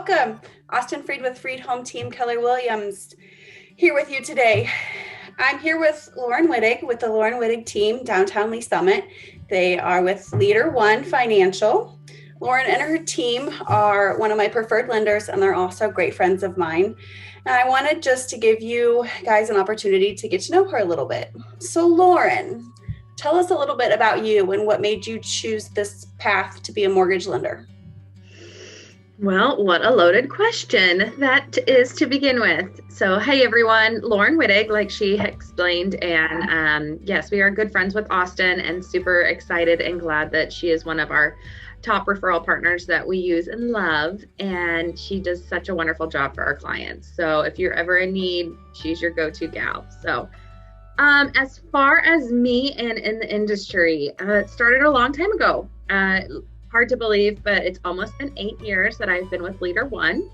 welcome. Austin Freed with Freed Home Team Keller Williams here with you today. I'm here with Lauren Wittig with the Lauren Wittig Team, Downtown Lee Summit. They are with Leader One Financial. Lauren and her team are one of my preferred lenders, and they're also great friends of mine. And I wanted just to give you guys an opportunity to get to know her a little bit. So Lauren, tell us a little bit about you and what made you choose this path to be a mortgage lender. Well, what a loaded question that is to begin with. So, hey everyone, Lauren Wittig, like she explained, and yes, we are good friends with Austin and super excited and glad that she is one of our top referral partners that we use and love, and she does such a wonderful job for our clients. So if you're ever in need, she's your go-to gal. So as far as me and in the industry, it started a long time ago. Hard to believe, but it's almost been 8 years that I've been with Leader One,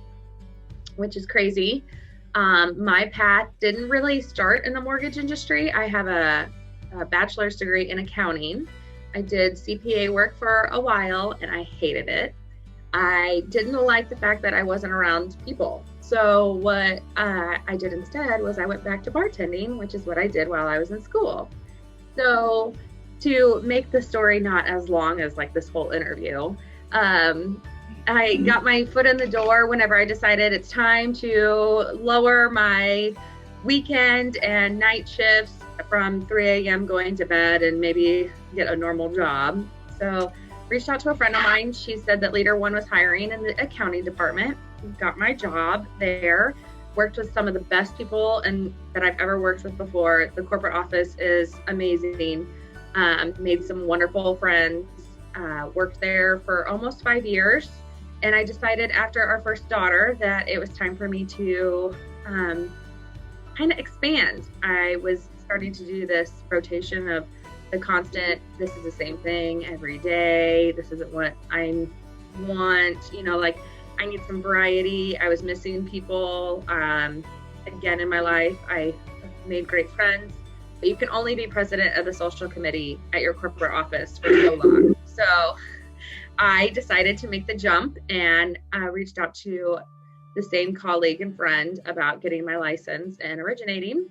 which is crazy. My path didn't really start in the mortgage industry. I have a bachelor's degree in accounting. I did CPA work for a while and I hated it. I didn't like the fact that I wasn't around people. So what I did instead was I went back to bartending, which is what I did while I was in school. So to make the story not as long as like this whole interview, I got my foot in the door whenever I decided it's time to lower my weekend and night shifts from 3 a.m. going to bed and maybe get a normal job. So reached out to a friend of mine. She said that Leader One was hiring in the accounting department. Got my job there, worked with some of the best people and that I've ever worked with before. The corporate office is amazing. Made some wonderful friends, worked there for almost 5 years. And I decided after our first daughter that it was time for me to kind of expand. I was starting to do this rotation of the constant, this is the same thing every day. This isn't what I want, like I need some variety. I was missing people. Again, in my life, I made great friends. But you can only be president of the social committee at your corporate office for so long. So I decided to make the jump and reached out to the same colleague and friend about getting my license and originating.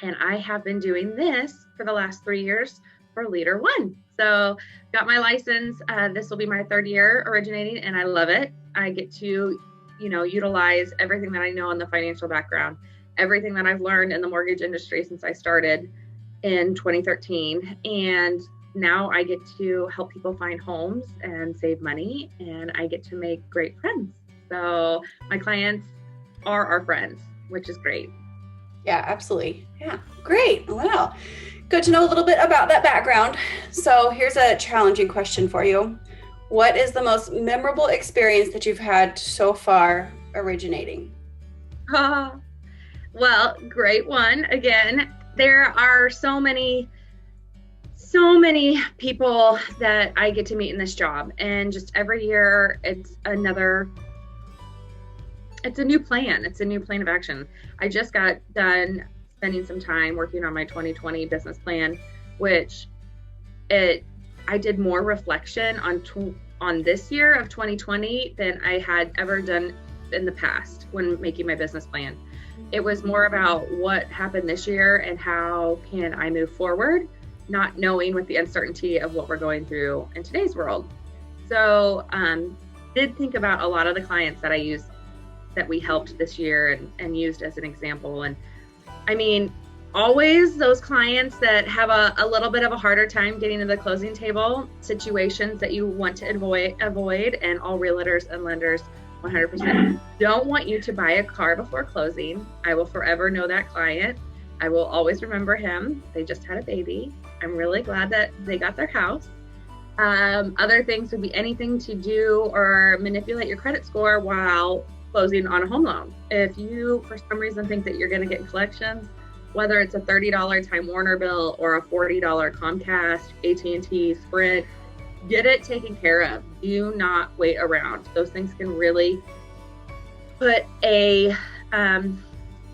And I have been doing this for the last 3 years for Leader One. So got my license. This will be my 3rd year originating and I love it. I get to, utilize everything that I know in the financial background, everything that I've learned in the mortgage industry since I started in 2013. And now I get to help people find homes and save money, and I get to make great friends. So my clients are our friends, which is great. Yeah, absolutely. Yeah, great. Wow. Good to know a little bit about that background. So here's a challenging question for you. What is the most memorable experience that you've had so far originating? Well, great one. Again, there are so many people that I get to meet in this job, and just every year it's a new plan. It's a new plan of action. I just got done spending some time working on my 2020 business plan, which I did more reflection on this year of 2020 than I had ever done in the past when making my business plan. It was more about what happened this year and how can I move forward, not knowing with the uncertainty of what we're going through in today's world. So did think about a lot of the clients that I used, that we helped this year and used as an example. And I mean, always those clients that have a little bit of a harder time getting to the closing table, situations that you want to avoid, and all realtors and lenders 100% don't want you to buy a car before closing. I will forever know that client. I will always remember him. They just had a baby. I'm really glad that they got their house. Other things would be anything to do or manipulate your credit score while closing on a home loan. If you, for some reason, think that you're going to get collections, whether it's a $30 Time Warner bill or a $40 Comcast, AT&T, Sprint, get it taken care of. Do not wait around. Those things can really put a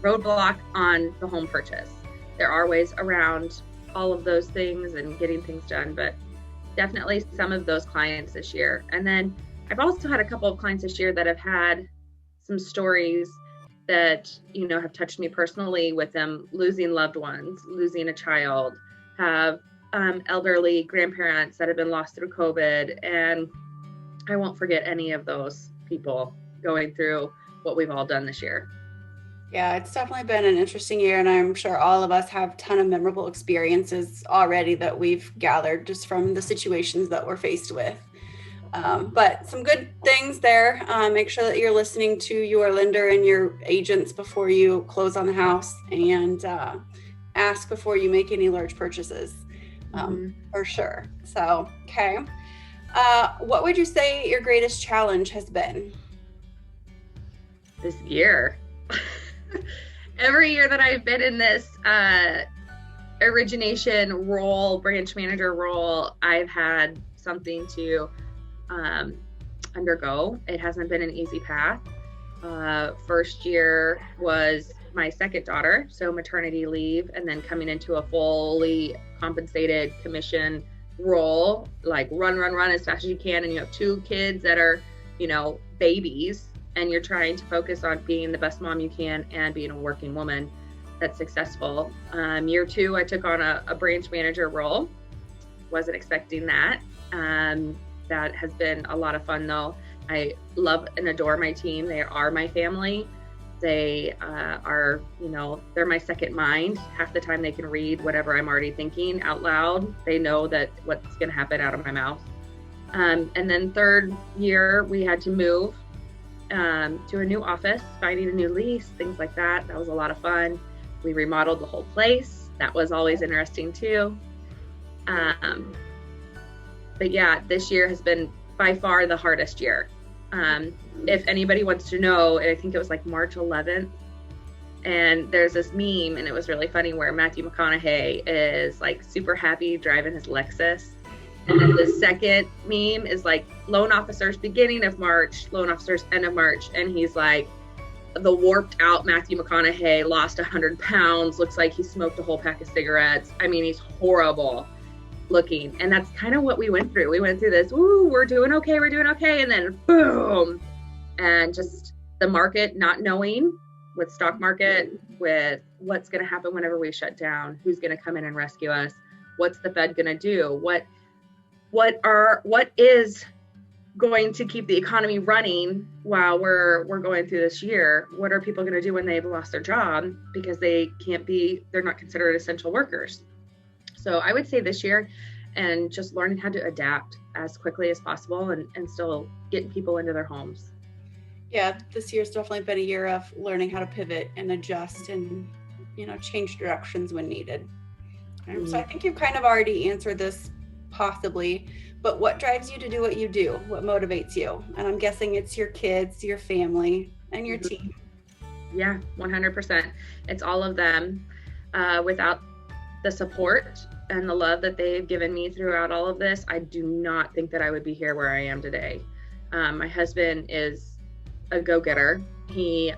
roadblock on the home purchase. There are ways around all of those things and getting things done, but definitely some of those clients this year. And then I've also had a couple of clients this year that have had some stories that, have touched me personally, with them losing loved ones, losing a child, have elderly grandparents that have been lost through COVID. And I won't forget any of those people going through what we've all done this year. Yeah, it's definitely been an interesting year, and I'm sure all of us have a ton of memorable experiences already that we've gathered just from the situations that we're faced with. But some good things there. Make sure that you're listening to your lender and your agents before you close on the house, and ask before you make any large purchases, for sure. So, okay. What would you say your greatest challenge has been? This year. Every year that I've been in this origination role, branch manager role, I've had something to undergo. It hasn't been an easy path. First year was my second daughter, so maternity leave, and then coming into a fully compensated commission role, like run as fast as you can, and you have two kids that are, babies, and you're trying to focus on being the best mom you can and being a working woman that's successful. Year two, I took on a branch manager role. Wasn't expecting that. That has been a lot of fun, though. I love and adore my team. They are my family. They are, they're my second mind. Half the time they can read whatever I'm already thinking out loud. They know that what's going to happen out of my mouth. And then third year, we had to move to a new office, finding a new lease, things like that. That was a lot of fun. We remodeled the whole place. That was always interesting too. But yeah, this year has been by far the hardest year. If anybody wants to know, I think it was like March 11th, and there's this meme, and it was really funny, where Matthew McConaughey is like super happy driving his Lexus. And then the second meme is like loan officers beginning of March, loan officers end of March. And he's like, the warped out Matthew McConaughey, lost 100 pounds, looks like he smoked a whole pack of cigarettes. I mean, he's horrible looking. And that's kind of what we went through. We went through this, ooh, we're doing okay. And then boom. And just the market not knowing, with stock market, with what's going to happen whenever we shut down, who's going to come in and rescue us, what's the Fed going to do, what is going to keep the economy running while we're going through this year. What are people going to do when they've lost their job because they're not considered essential workers? So I would say this year, and just learning how to adapt as quickly as possible and still getting people into their homes. Yeah, this year's definitely been a year of learning how to pivot and adjust and, change directions when needed. So I think you've kind of already answered this possibly, but what drives you to do what you do? What motivates you? And I'm guessing it's your kids, your family, and your team. Yeah, 100%. It's all of them. Without the support and the love that they've given me throughout all of this, I do not think that I would be here where I am today. My husband is a go-getter. He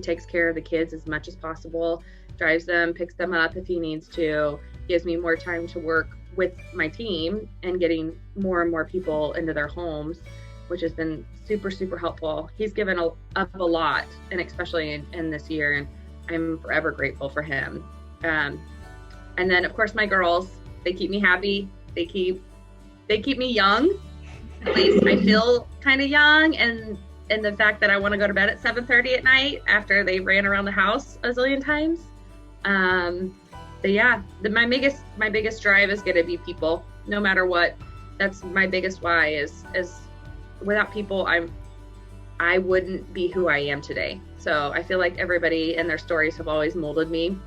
takes care of the kids as much as possible, drives them, picks them up if he needs to, gives me more time to work with my team and getting more and more people into their homes, which has been super, super helpful. He's given up a lot, and especially in this year, and I'm forever grateful for him. And then of course my girls, they keep me happy. They keep me young. At least I feel kind of young, and the fact that I want to go to bed at 7:30 at night after they ran around the house a zillion times. But yeah, my biggest drive is going to be people, no matter what. That's my biggest why is without people, I wouldn't be who I am today. So I feel like everybody and their stories have always molded me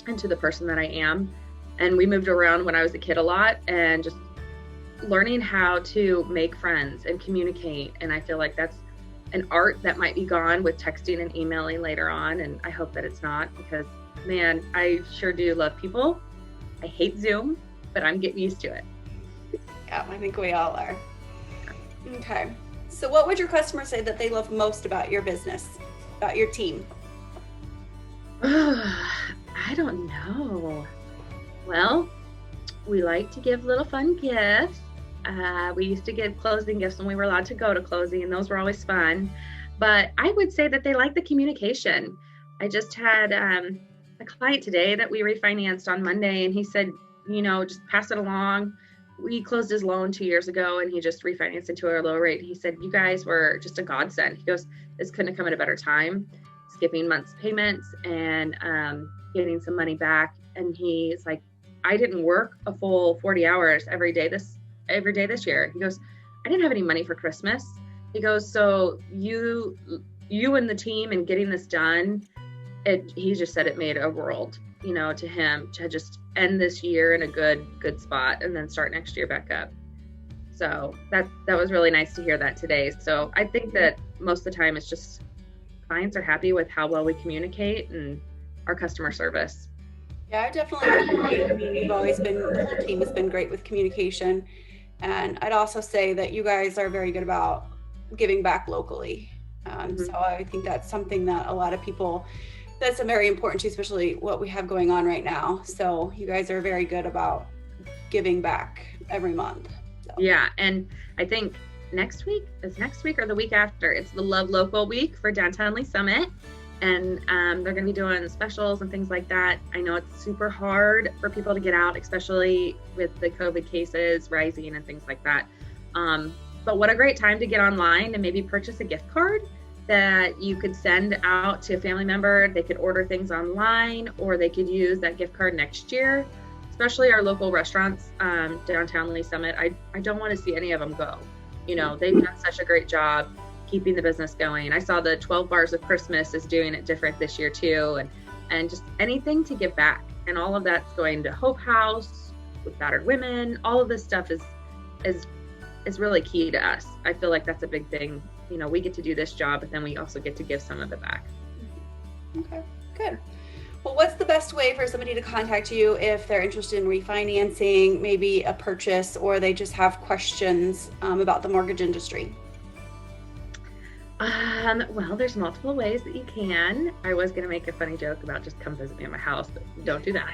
into the person that I am. And we moved around when I was a kid a lot, and just learning how to make friends and communicate. And I feel like that's an art that might be gone with texting and emailing later on. And I hope that it's not, because man, I sure do love people. I hate Zoom, but I'm getting used to it. Yeah, I think we all are. Okay. So what would your customers say that they love most about your business, about your team? I don't know. Well, we like to give little fun gifts. We used to give closing gifts when we were allowed to go to closing, and those were always fun. But I would say that they like the communication. I just had a client today that we refinanced on Monday, and he said, just pass it along. We closed his loan 2 years ago, and he just refinanced into a low rate. He said, you guys were just a godsend. He goes, this couldn't have come at a better time, skipping months payments and getting some money back. And he's like, I didn't work a full 40 hours every day this year. He goes, I didn't have any money for Christmas. He goes, so you and the team and getting this done, he just said it made a world, to him to just end this year in a good spot and then start next year back up. So that was really nice to hear that today. So I think that most of the time it's just clients are happy with how well we communicate and our customer service. Yeah, I definitely agree. I mean, the whole team has been great with communication. And I'd also say that you guys are very good about giving back locally. So I think that's something that a lot of people, that's very important to, especially what we have going on right now. So you guys are very good about giving back every month. So. Yeah. And I think next week or the week after, it's the Love Local week for Downtown Lee Summit. And they're going to be doing specials and things like that. I know it's super hard for people to get out, especially with the COVID cases rising and things like that. But what a great time to get online and maybe purchase a gift card that you could send out to a family member. They could order things online, or they could use that gift card next year, especially our local restaurants, Downtown Lee Summit. I don't want to see any of them go. They've done such a great job keeping the business going. I saw the 12 Bars of Christmas is doing it different this year too. And just anything to give back. And all of that's going to Hope House with battered women. All of this stuff is really key to us. I feel like that's a big thing. We get to do this job, but then we also get to give some of it back. Okay, good. Well, what's the best way for somebody to contact you if they're interested in refinancing, maybe a purchase, or they just have questions about the mortgage industry? Well, there's multiple ways that you can. I was going to make a funny joke about just come visit me at my house, but don't do that.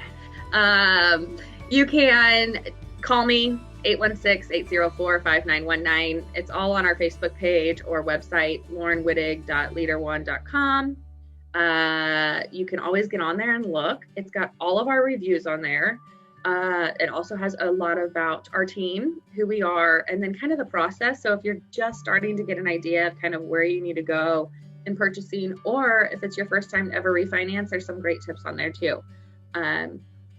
You can call me, 816-804-5919. It's all on our Facebook page or website, laurenwittig.leader1.com. You can always get on there and look. It's got all of our reviews on there. It also has a lot about our team, who we are, and then kind of the process. So if you're just starting to get an idea of kind of where you need to go in purchasing, or if it's your first time to ever refinance, there's some great tips on there too.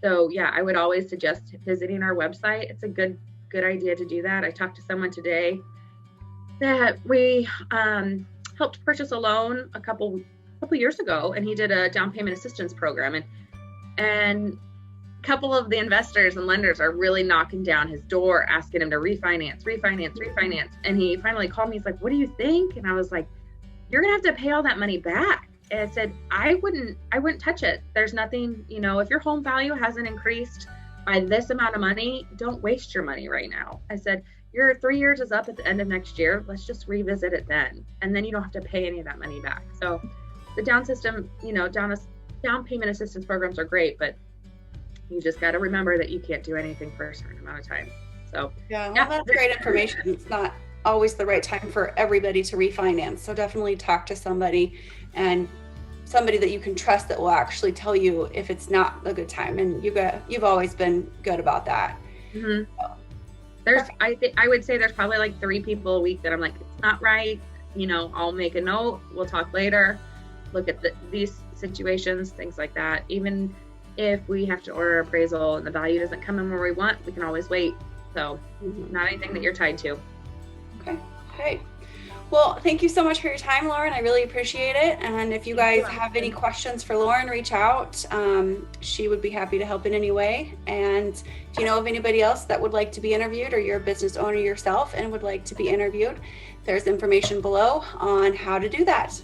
So yeah, I would always suggest visiting our website. It's a good idea to do that. I talked to someone today that we helped purchase a loan a couple years ago, and he did a down payment assistance program, and a couple of the investors and lenders are really knocking down his door, asking him to refinance. And he finally called me. He's like, what do you think? And I was like, you're gonna have to pay all that money back. And I said, I wouldn't touch it. There's nothing, if your home value hasn't increased by this amount of money, don't waste your money right now. I said, your 3 years is up at the end of next year. Let's just revisit it then. And then you don't have to pay any of that money back. So the down payment assistance programs are great, but you just got to remember that you can't do anything for a certain amount of time. So yeah, that's great information. It's not always the right time for everybody to refinance. So definitely talk to somebody, and somebody that you can trust that will actually tell you if it's not a good time. And you've always been good about that. Mm-hmm. So. I would say there's probably like 3 people a week that I'm like, it's not right. I'll make a note. We'll talk later. Look at these situations, things like that. Even if we have to order appraisal and the value doesn't come in where we want, we can always wait. So not anything that you're tied to. Okay. Well, thank you so much for your time, Lauren. I really appreciate it. And if you guys have any questions for Lauren, reach out. She would be happy to help in any way. And if you know of anybody else that would like to be interviewed, or you're a business owner yourself and would like to be interviewed, there's information below on how to do that.